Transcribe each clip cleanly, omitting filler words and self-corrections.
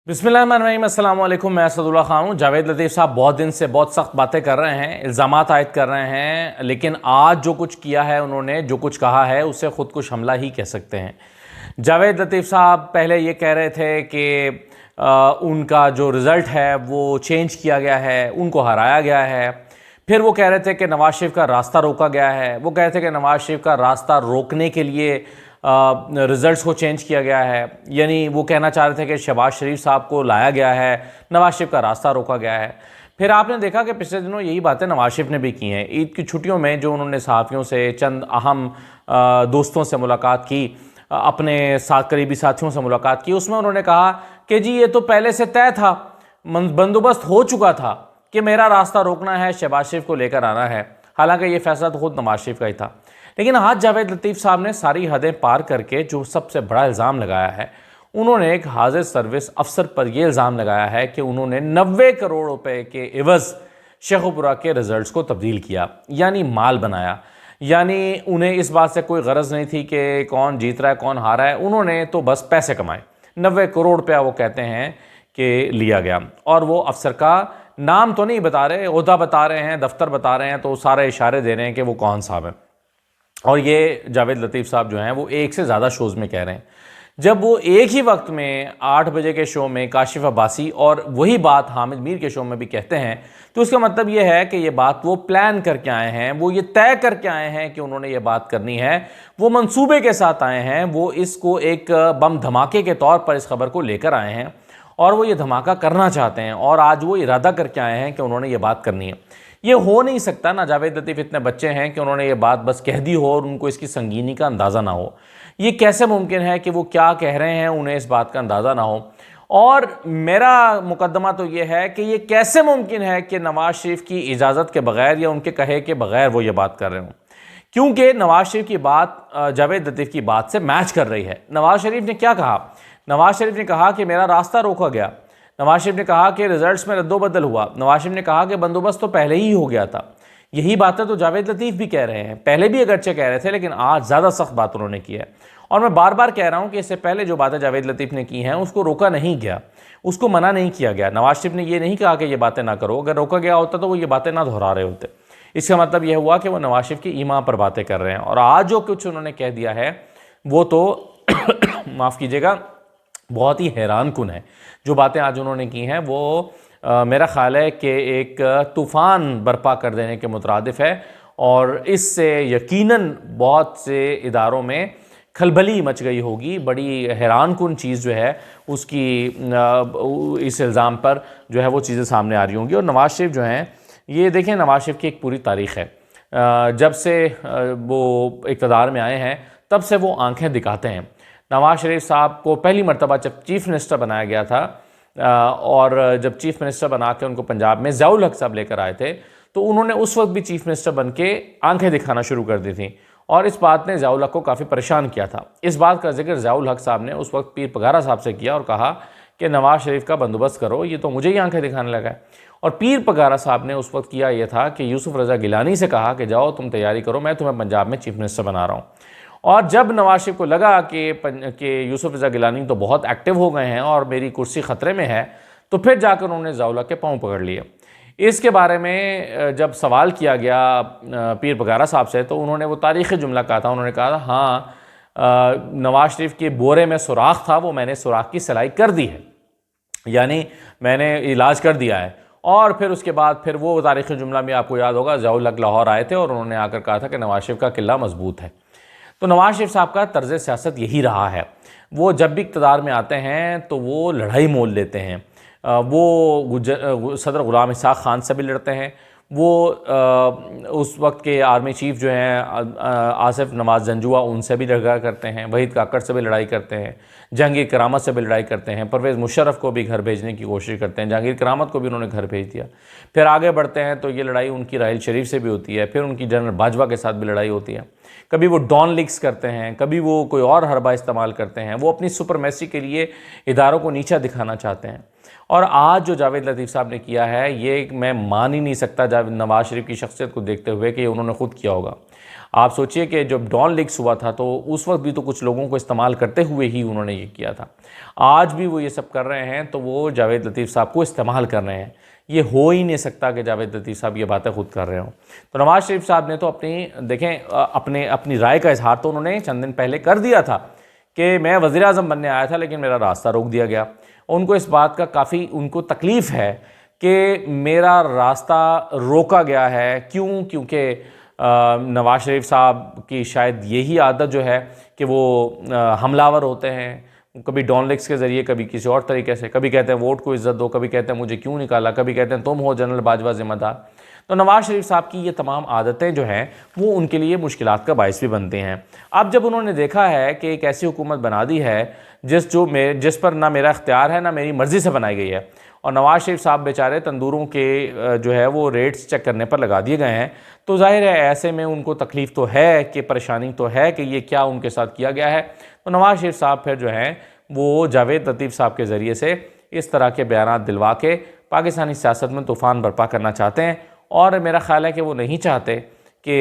बिस्मिल्लाहिर्रहमानिर्रहीम, अस्सलाम वालेकुम। मैं असदुल्ला खान हूँ। जावेद लतीफ़ साहब बहुत दिन से बहुत सख्त बातें कर रहे हैं, इल्ज़ामात आयद कर रहे हैं, लेकिन आज जो कुछ किया है उन्होंने, जो कुछ कहा है उसे ख़ुदकुश हमला ही कह सकते हैं। जावेद लतीफ़ साहब पहले ये कह रहे थे कि उनका जो रिज़ल्ट है वो चेंज किया गया है, उनको हराया गया है। फिर वो कह रहे थे कि नवाज़ शरीफ का रास्ता रोका गया है। वो कह रहे थे कि नवाज़ शरीफ का रास्ता रोकने के लिए रिज़ल्ट्स को चेंज किया गया है, यानी वो कहना चाह रहे थे कि शहबाज शरीफ साहब को लाया गया है, नवाज़ शरीफ का रास्ता रोका गया है। फिर आपने देखा कि पिछले दिनों यही बातें नवाज़ शरीफ ने भी की हैं। ईद की छुट्टियों में जो उन्होंने सहाफ़ियों से, चंद अहम दोस्तों से मुलाकात की, अपने साथ करीबी साथियों से मुलाकात की, उसमें उन्होंने कहा कि जी ये तो पहले से तय था, बंदोबस्त हो चुका था कि मेरा रास्ता रोकना है, शहबाज शरीफ को लेकर आना है। हालांकि ये फैसला तो खुद नवाज शरीफ का ही था, लेकिन आज जावेद लतीफ़ साहब ने सारी हदें पार करके जो सबसे बड़ा इल्ज़ाम लगाया है, उन्होंने एक हाजिर सर्विस अफसर पर यह इल्ज़ाम लगाया है कि उन्होंने 90 करोड़ रुपए के एवज़ शेखुपुरा के रिजल्ट्स को तब्दील किया, यानी माल बनाया। यानी उन्हें इस बात से कोई गरज नहीं थी कि कौन जीत रहा है कौन हारा है, उन्होंने तो बस पैसे कमाए। 90 करोड़ रुपया वो कहते हैं कि लिया गया, और वो अफसर का नाम तो नहीं बता रहे, ओहदा बता रहे हैं, दफ्तर बता रहे हैं, तो सारे इशारे दे रहे हैं कि वो कौन साहब है। और ये जावेद लतीफ़ साहब जो हैं वो एक से ज़्यादा शोज़ में कह रहे हैं। जब वो एक ही वक्त में 8 बजे के शो में काशिफ अब्बासी और वही बात हामिद मीर के शो में भी कहते हैं, तो उसका मतलब ये है कि ये बात वो प्लान करके आए हैं, वो ये तय करके आए हैं कि उन्होंने ये बात करनी है, वो मंसूबे के साथ आए हैं, वो इसको एक बम धमाके के तौर पर इस खबर को लेकर आए हैं और वो ये धमाका करना चाहते हैं, और आज वो इरादा करके आए हैं कि उन्होंने ये बात करनी है। ये हो नहीं सकता ना, जावेद लतीफ़ इतने बच्चे हैं कि उन्होंने ये बात बस कह दी हो और उनको इसकी संगीनी का अंदाज़ा ना हो। ये कैसे मुमकिन है कि वो क्या कह रहे हैं उन्हें इस बात का अंदाज़ा ना हो। और मेरा मुकदमा तो ये है कि ये कैसे मुमकिन है कि नवाज़ शरीफ की इजाज़त के बग़ैर या उनके कहे के बग़ैर वो ये बात कर रहे हों, क्योंकि नवाज़ शरीफ की बात जावेद लतीफ़ की बात से मैच कर रही है। नवाज़ शरीफ ने क्या कहा? नवाज़ शरीफ ने कहा कि मेरा रास्ता रोका गया। नवाज शरीफ ने कहा कि रिजल्ट्स में रद्दोबदल हुआ। नवाज शरीफ ने कहा कि बंदोबस्त तो पहले ही हो गया था। यही बातें तो जावेद लतीफ़ भी कह रहे हैं, पहले भी अगरचे कह रहे थे, लेकिन आज ज़्यादा सख्त बात उन्होंने की है। और मैं बार बार कह रहा हूँ कि इससे पहले जो बातें जावेद लतीफ़ ने की हैं उसको रोका नहीं गया, उसको मना नहीं किया गया। नवाज शरीफ ने ये नहीं कहा कि ये बातें ना करो, अगर रोका गया होता तो वो ये बातें ना दोहरा रहे होते। इसका मतलब यह हुआ कि वो नवाज शरीफ की ईमान पर बातें कर रहे हैं, और आज जो कुछ उन्होंने कह दिया है वो तो माफ़ कीजिएगा, बहुत ही हैरान कुन है। जो बातें आज उन्होंने की हैं वो मेरा ख़्याल है कि एक तूफ़ान बर्पा कर देने के मुतरादिफ है, और इससे यकीनन बहुत से इदारों में खलबली मच गई होगी। बड़ी हैरान कुन चीज़ जो है उसकी इस इल्ज़ाम पर जो है वो चीज़ें सामने आ रही होंगी। और नवाज़ शरीफ जो हैं, ये देखें, नवाज़ शरीफ की एक पूरी तारीख़ है। जब से वो इक़्तिदार में आए हैं तब से वो आंखें दिखाते हैं। नवाज़ शरीफ साहब को पहली मरतबा जब चीफ़ मिनिस्टर बनाया गया था, और जब चीफ़ मिनिस्टर बना के उनको पंजाब में ज़ियाउल हक़ साहब लेकर आए थे, तो उन्होंने उस वक्त भी चीफ़ मिनिस्टर बन के आंखें दिखाना शुरू कर दी थी, और इस बात ने ज़ियाउल हक़ को काफ़ी परेशान किया था। इस बात का जिक्र ज़ियाउल हक़ साहब ने उस वक्त पीर पगारा साहब से किया और कहा कि नवाज़ शरीफ का बंदोबस्त करो, ये तो मुझे ही आंखें दिखाने लगा है। और पीर पगारा साहब ने उस वक्त किया ये था कि यूसुफ रज़ा गिलानी से कहा कि जाओ तुम तैयारी करो, मैं तुम्हें पंजाब में चीफ़ मिनिस्टर बना रहा हूँ। और जब नवाज शरीफ को लगा कि यूसुफ रज़ा गिलानी तो बहुत एक्टिव हो गए हैं और मेरी कुर्सी ख़तरे में है, तो फिर जाकर उन्होंने ज़ियाउल हक़ के पाँव पकड़ लिए। इसके बारे में जब सवाल किया गया पीर पगारा साहब से, तो उन्होंने वो तारीख़ी जुमला कहा था। उन्होंने कहा था, हाँ, नवाज शरीफ के बोरे में सुराख था, वो मैंने सुराख की सिलाई कर दी है, यानी मैंने इलाज कर दिया है। और फिर उसके बाद फिर वो तारीख़ी जुमला में आपको याद होगा, ज़ियाउल हक़ लाहौर आए थे और उन्होंने आकर कहा था कि नवाज शरीफ का किला मजबूत है। तो नवाज शरीफ साहब का तर्ज़ सियासत यही रहा है। वो जब भी इक़्तिदार में आते हैं तो वो लड़ाई मोल लेते हैं। वो सदर ग़ुलाम इसाक़ खान से भी लड़ते हैं, वो उस वक्त के आर्मी चीफ़ जो हैं आसिफ नवाज़ जंजुआ, उनसे भी लड़ा करते हैं, वहीद काकड़ से भी लड़ाई करते हैं, जहांगीर करामत से भी लड़ाई करते हैं, परवेज़ मुशर्रफ को भी घर भेजने की कोशिश करते हैं, जहांगीर करामत को भी उन्होंने घर भेज दिया। फिर आगे बढ़ते हैं तो ये लड़ाई उनकी राहिल शरीफ से भी होती है, फिर उनकी जनरल बाजवा के साथ भी लड़ाई होती है। कभी वो डॉन लीक्स करते हैं, कभी वो कोई और हरबा इस्तेमाल करते हैं, वो अपनी सुपरमेसी के लिए इदारों को नीचा दिखाना चाहते हैं। और आज जो जावेद लतीफ़ साहब ने किया है, ये मैं मान ही नहीं सकता नवाज़ शरीफ की शख्सियत को देखते हुए कि उन्होंने ख़ुद किया होगा। आप सोचिए कि जब डॉन लीक्स हुआ था तो उस वक्त भी तो कुछ लोगों को इस्तेमाल करते हुए ही उन्होंने ये किया था। आज भी वो ये सब कर रहे हैं तो वो जावेद लतीफ़ साहब को इस्तेमाल कर रहे हैं। ये हो ही नहीं सकता कि जावेद लतीफ़ साहब ये बातें खुद कर रहे हों। तो नवाज़ शरीफ साहब ने तो अपनी राय का इजहार तो उन्होंने चंद दिन पहले कर दिया था कि मैं वज़ीर आज़म बनने आया था लेकिन मेरा रास्ता रोक दिया गया। उनको इस बात का काफ़ी उनको तकलीफ़ है कि मेरा रास्ता रोका गया है। क्यों? क्योंकि नवाज़ शरीफ साहब की शायद यही आदत जो है कि वो हमलावर होते हैं, कभी डॉन लीक्स के ज़रिए, कभी किसी और तरीके से, कभी कहते हैं वोट को इज़्ज़त दो, कभी कहते हैं मुझे क्यों निकाला, कभी कहते हैं तुम हो जनरल बाजवा ज़िम्मेदार। तो नवाज़ शरीफ साहब की ये तमाम आदतें जो हैं वो उनके लिए मुश्किलात का बायस भी बनते हैं। अब जब उन्होंने देखा है कि एक ऐसी हुकूमत बना दी है जिस पर ना मेरा इख्तियार है ना मेरी मर्ज़ी से बनाई गई है, और नवाज़ शरीफ साहब बेचारे तंदूरों के जो है वो रेट्स चेक करने पर लगा दिए गए हैं, तो जाहिर है ऐसे में उनको तकलीफ़ तो है कि परेशानी तो है कि ये क्या उनके साथ किया गया है। तो नवाज़ शरीफ साहब फिर जो हैं वो जावेद लतीफ़ साहब के ज़रिए से इस तरह के बयान दिलवा के पाकिस्तानी सियासत में तूफ़ान बर्पा करना चाहते हैं। और मेरा ख़्याल है कि वो नहीं चाहते कि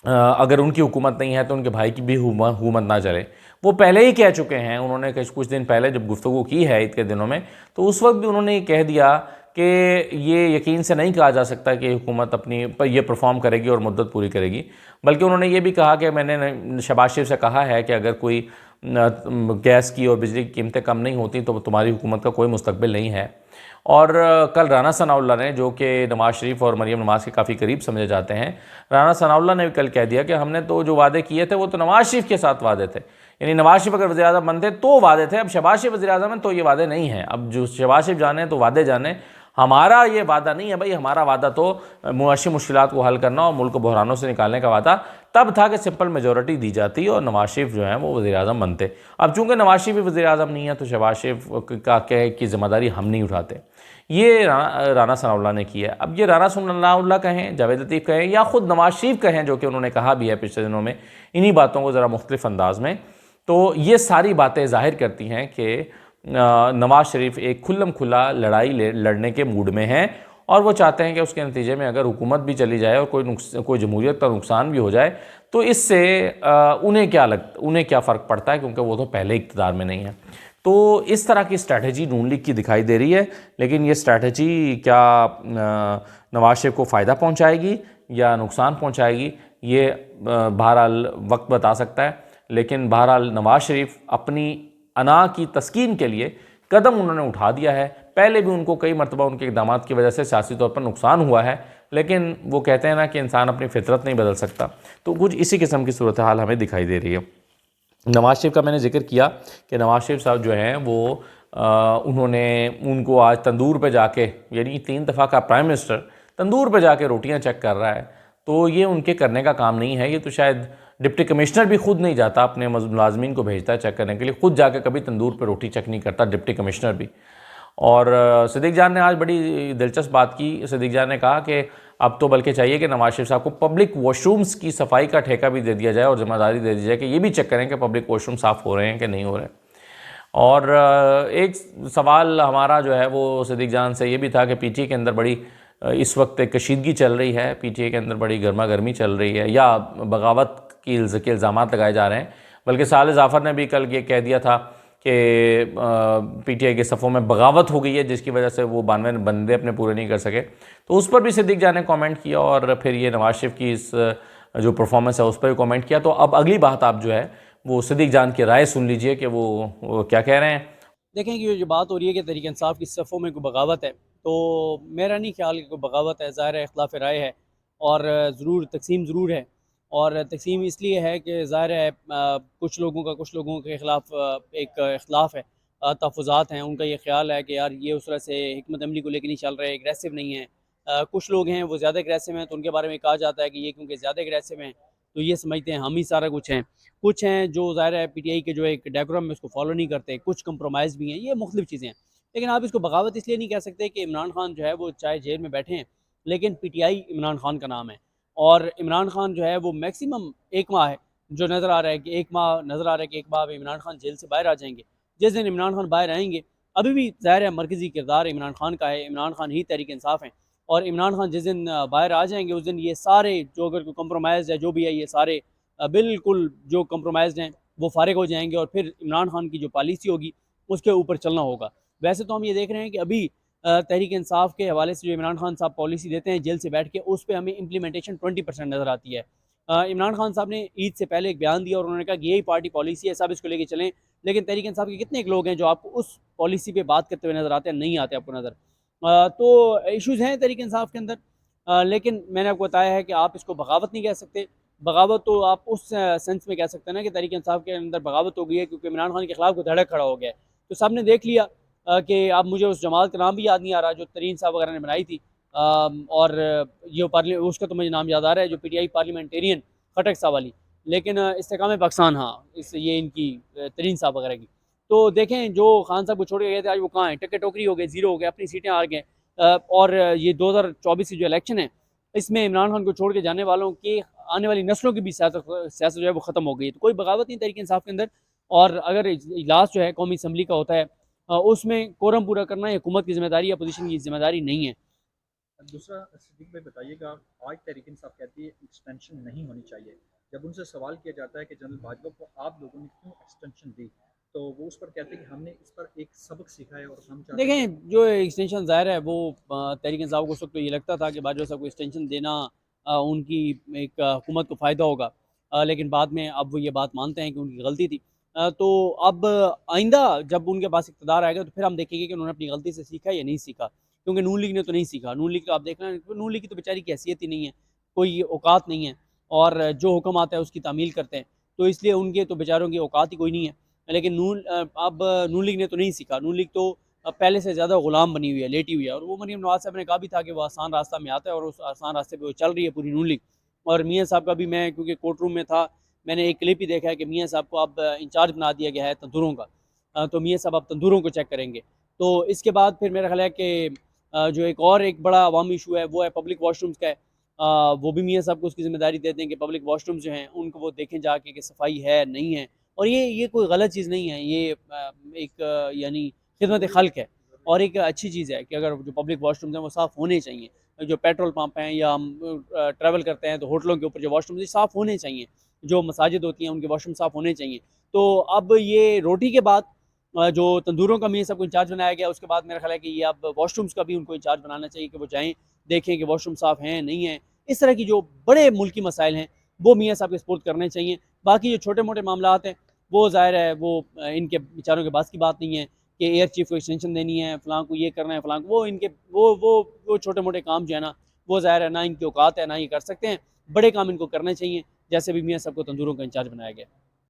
अगर उनकी हुकूमत नहीं है तो उनके भाई की भी हुकूमत ना चले। वो पहले ही कह चुके हैं, उन्होंने कुछ दिन पहले जब गुफ्तगू की है ईद के दिनों में, तो उस वक्त भी उन्होंने ये कह दिया कि ये यकीन से नहीं कहा जा सकता कि हुकूमत अपनी पर ये परफॉर्म करेगी और मुद्दत पूरी करेगी। बल्कि उन्होंने ये भी कहा कि मैंने शहबाज शरीफ से कहा है कि अगर कोई गैस की और बिजली की कीमतें कम नहीं होती तो तुम्हारी हुकूमत का कोई मुस्तकबिल नहीं है। और कल राना सनाउल्लाह ने, जो कि नवाज़ शरीफ और मरीम नवाज़ के काफ़ी करीब समझे जाते हैं, राना सनाउल्लाह ने भी कल कह दिया कि हमने तो जो वादे किए थे वो तो नवाज़ शरीफ के साथ वादे थे, यानी नवाज़ शरीफ अगर वज़ीर आज़म बनते तो वादे थे, अब शहबाज शरीफ वज़ीर आज़म हैं तो ये वादे नहीं हैं। अब जो शहबाज शरीफ जाने तो वादे जाने, हमारा ये वादा नहीं है भाई। हमारा वादा तो मुआशी मुश्किलात को हल करना और मुल्क को बहरानों से निकालने का वादा तब था कि सिंपल मेजॉरिटी दी जाती और नवाज़ शरीफ जो है वो वज़ीर आज़म बनते। अब चूँकि नवाज़ शरीफ वज़ीर आज़म नहीं है तो शहबाज शरीफ की ज़िम्मेदारी हम नहीं उठाते। ये राना सनाउल्लाह ने किया है। अब ये राना सनाउल्लाह कहें, जावेद लतीफ़ कहें या ख़ुद नवाज़ शरीफ कहें, जो कि उन्होंने कहा भी है पिछले दिनों में इन्हीं बातों को ज़रा मुख्तलिफ अंदाज में, तो ये सारी बातें ज़ाहिर करती हैं कि नवाज़ शरीफ एक खुल्लम खुला लड़ाई लड़ने के मूड में हैं और वो चाहते हैं कि उसके नतीजे में अगर हुकूमत भी चली जाए और कोई जमहूरियत का नुकसान भी हो जाए तो इससे उन्हें क्या फ़र्क पड़ता है, क्योंकि वो तो पहले इक़्तिदार में नहीं है। तो इस तरह की स्ट्रैटेजी नून लीग की दिखाई दे रही है, लेकिन ये स्ट्रैटेजी क्या नवाज़ शरीफ को फ़ायदा पहुंचाएगी या नुकसान पहुंचाएगी, ये बहरहाल वक्त बता सकता है। लेकिन बहरहाल नवाज़ शरीफ अपनी अना की तस्कीन के लिए कदम उन्होंने उठा दिया है। पहले भी उनको कई मरतबा उनके इक़दामात की वजह से सियासी तौर पर नुकसान हुआ है, लेकिन वो कहते हैं ना कि इंसान अपनी फितरत नहीं बदल सकता, तो कुछ इसी किस्म की सूरत हाल हमें दिखाई दे रही है। नवाज़ शरीफ का मैंने जिक्र किया कि नवाज़ शरीफ साहब जो हैं वो उनको आज तंदूर पे जाके, यानी 3 दफ़ा का प्राइम मिनिस्टर तंदूर पे जाके रोटियां चेक कर रहा है, तो ये उनके करने का काम नहीं है। ये तो शायद डिप्टी कमिश्नर भी खुद नहीं जाता, अपने मुलाजमीन को भेजता है चेक करने के लिए, खुद जाके कभी तंदूर पे रोटी चेक नहीं करता डिप्टी कमिश्नर भी। और सिद्दीक़ जान ने आज बड़ी दिलचस्प बात की। सिद्दीक़ जान ने कहा कि अब तो बल्कि चाहिए कि नवाज़ शरीफ साहब को पब्लिक वॉशरूम्स की सफाई का ठेका भी दे दिया जाए और ज़िम्मेदारी दे दी जाए कि ये भी चेक करें कि पब्लिक वॉशरूम साफ़ हो रहे हैं कि नहीं हो रहे हैं। और एक सवाल हमारा जो है वो सिद्दीक़ जान से ये भी था कि पीटीए के अंदर बड़ी इस वक्त एक कशीदगी चल रही है, पीटीए के अंदर बड़ी गर्मा गर्मी चल रही है या बगावत के इल्ज़ामात लगाए जा रहे हैं। बल्कि साले जाफ़र ने भी कल ये कह दिया था कि पीटीआई के सफ़ों में बगावत हो गई है जिसकी वजह से वो 92 बंदे अपने पूरे नहीं कर सके। तो उस पर भी सिद्दीक़ जान ने कमेंट किया और फिर ये नवाज़ शरीफ की इस जो परफॉर्मेंस है उस पर भी कमेंट किया। तो अब अगली बात आप जो है वो सिद्दीक़ जान की राय सुन लीजिए कि वो क्या कह रहे हैं। देखें कि ये जो बात हो रही है कि तहरीक इंसाफ की सफ़ों में कोई बगावत है, तो मेरा नहीं ख्याल कि कोई बगावत है। ज़ाहिर है इख्तिलाफ़ राय है और ज़रूर तकसीम ज़रूर है, और तकसीम इसलिए है कि ज़ाहिर है कुछ लोगों के ख़िलाफ़ एक इख्तिलाफ़ है, तहफ़्फ़ुज़ात हैं। उनका ये ख्याल है कि यार ये उस तरह से हिकमत अमली को लेके नहीं चल रहे, एग्रेसिव नहीं है। कुछ लोग हैं वो ज़्यादा एग्रेसिव हैं, तो उनके बारे में कहा जाता है कि ये क्योंकि ज़्यादा एग्रेसिव हैं तो ये समझते हैं हम ही सारा कुछ हैं। कुछ हैं जो ज़ाहिर है पीटीआई के जो एक डेकोरम है उसको फॉलो नहीं करते, कुछ कंप्रोमाइज़ भी हैं, ये मुख्तलिफ चीज़ें हैं। लेकिन आप इसको बगावत इसलिए नहीं कह सकते कि इमरान खान जो है वो चाहे जेल में बैठे हैं, लेकिन पीटीआई इमरान खान का नाम है, और इमरान खान जो है वो मैक्सिमम 1 माह है जो नज़र आ रहा है कि 1 माह नज़र आ रहा है कि 1 माह में इमरान खान जेल से बाहर आ जाएंगे। जिस दिन इमरान खान बाहर आएंगे, अभी भी ज़ाहिर है मरकज़ी किरदार इमरान खान का है, इमरान खान ही तहरीक इंसाफ है, और इमरान खान जिस दिन बाहर आ जाएंगे उस दिन ये सारे जो अगर कोई कम्प्रोमाइज़ है जो भी है ये सारे बिल्कुल जो कम्प्रोमाइज़ हैं वो फारिग हो जाएंगे और फिर इमरान खान की जो पॉलिसी होगी उसके ऊपर चलना होगा। वैसे तो हम ये देख रहे हैं कि अभी तहरीक इंसाफ के हवाले से जो इमरान खान साहब पॉलिसी देते हैं जेल से बैठ के, उस पर हमें इम्प्लीमेंटेशन 20% नज़र आती है। इमरान खान साहब ने ईद से पहले एक बयान दिया और उन्होंने कहा कि यही पार्टी पॉलिसी है, सब इसको लेके चलें। लेकिन तहरीक इंसाफ के कितने एक लोग हैं जो आपको उस पॉलिसी पे बात करते हुए नज़र आते हैं? नहीं आते आपको नज़र। तो इश्यूज़ हैं तहरीक इंसाफ के अंदर, लेकिन मैंने आपको बताया है कि आप इसको बगावत नहीं कह सकते। बगावत तो आप उस सेंस में कह सकते हैं ना कि तहरीक इंसाफ के अंदर बगावत हो गई है क्योंकि इमरान खान के खिलाफ कोई धड़क खड़ा हो गया है। तो सब ने देख लिया कि अब मुझे उस जमात का नाम भी याद नहीं आ रहा जो तरीन साहब वगैरह ने बनाई थी, और ये पार्ली उसका तो मुझे नाम याद आ रहा है जो पीटीआई पार्लियामेंटेरियन खटक साहब वाली, लेकिन इस्तेकाम पाकिस्तान, हाँ इस ये इनकी तरीन साहब वगैरह की। तो देखें जो खान साहब को छोड़ के गए थे आज वो कहाँ हैं? टक्के टोकरी हो गए, ज़ीरो हो गए, अपनी सीटें हार गए। और ये 2024 की जो इलेक्शन है इसमें इमरान खान को छोड़ के जाने वालों की आने वाली नस्लों की भी सियासत सियासत जो है वो ख़त्म हो गई है। तो कोई बगावत नहीं तहरीक इंसाफ के अंदर। और अगर इजलास जो है कौमी असम्बली का होता है उसमें कोरम पूरा करना ये हुकूमत की जिम्मेदारी है, अपोजिशन की जिम्मेदारी नहीं है। दूसरा सिद्दीक भाई बताइएगा, आज तहरीक इंसाफ कहती है एक्सटेंशन नहीं होनी चाहिए। जब उनसे सवाल किया जाता है कि जनरल बाजवा को आप लोगों ने क्यों एक्सटेंशन दी, तो वो उस पर कहते हैं कि हमने इस पर एक सबक सीखा है और हम चाहते हैं देखें जो एक्सटेंशन ज़ाहिर है वो तहरीक इंसाफ को उस वक्त तो ये लगता था कि बाजवा साहब को एक्सटेंशन देना उनकी एक हुकूमत को फ़ायदा होगा, लेकिन बाद में अब वो ये बात मानते हैं कि उनकी गलती थी। तो अब आइंदा जब उनके पास इक़्तिदार आएगा तो फिर हम देखेंगे कि उन्होंने अपनी गलती से सीखा या नहीं सीखा, क्योंकि नून लीग ने तो नहीं सीखा। नून लीग तो आप देखना, नून लीग की तो बेचारी की हैसियत ही नहीं है, कोई औकात नहीं है, और जो हुक्म आता है उसकी तामील करते हैं, तो इसलिए उनके तो बेचारों की औकात ही कोई नहीं है। लेकिन अब नून लीग ने तो नहीं सीखा। नून लीग तो पहले से ज़्यादा ग़ुलाम बनी हुई है, लेटी हुई है, और वो मरीम नवाज़ साहब ने कहा भी था कि वो आसान रास्ता में आता है और उस आसान रास्ते पे वो चल रही है पूरी नून लीग। और मियाँ साहब का भी, मैं क्योंकि कोर्ट रूम में था, मैंने एक क्लिप ही देखा है कि मियाँ साहब को अब इंचार्ज बना दिया गया है तंदूरों का। तो मियाँ साहब अब तंदूरों को चेक करेंगे। तो इसके बाद फिर मेरा ख्याल है कि जो एक और एक बड़ा अवामी इशू है वो है पब्लिक वॉशरूम्स का है। वो भी मियाँ साहब को उसकी ज़िम्मेदारी दे दें कि पब्लिक वॉशरूम्स जो हैं उनको वो देखें जाके कि सफाई है नहीं है। और ये कोई गलत चीज़ नहीं है, ये एक यानी खिदमत खल्क है, और एक अच्छी चीज़ है कि अगर जो पब्लिक वॉशरूम्स हैं वो साफ़ होने चाहिए। जो पेट्रोल पंप हैं या हम ट्रैवल करते हैं तो होटलों के ऊपर जो वॉशरूम्स साफ़ होने चाहिए, जो मसाजिद होती हैं उनके वॉशरूम साफ़ होने चाहिए। तो अब ये रोटी के बाद जो तंदूरों का मियाँ सबको इंचार्ज बनाया गया, उसके बाद मेरा ख्याल है कि ये अब वॉशरूम्स का भी उनको इंचार्ज बनाना चाहिए कि वो जाएँ, देखें कि वॉशरूम साफ़ हैं, नहीं हैं। इस तरह की जो बड़े मुल्की मसाइल हैं वो मियाँ साहब के सुपुर्द करने चाहिए। बाकी जो छोटे-मोटे मामलात हैं वो ज़ाहिर है वो इनके बेचारों के बस की बात नहीं है कि एयर चीफ को एक्सटेंशन देनी है, फ़लाँ को ये करना है, फ़लाँ को वो, इनके वो छोटे-मोटे काम जो है ना, वो ज़ाहिर है ना इनकी औकात है, ना ये कर सकते हैं। बड़े काम इनको करने चाहिए, जैसे भी मियाँ साहब को तंदूरों का इंचार्ज बनाया गया।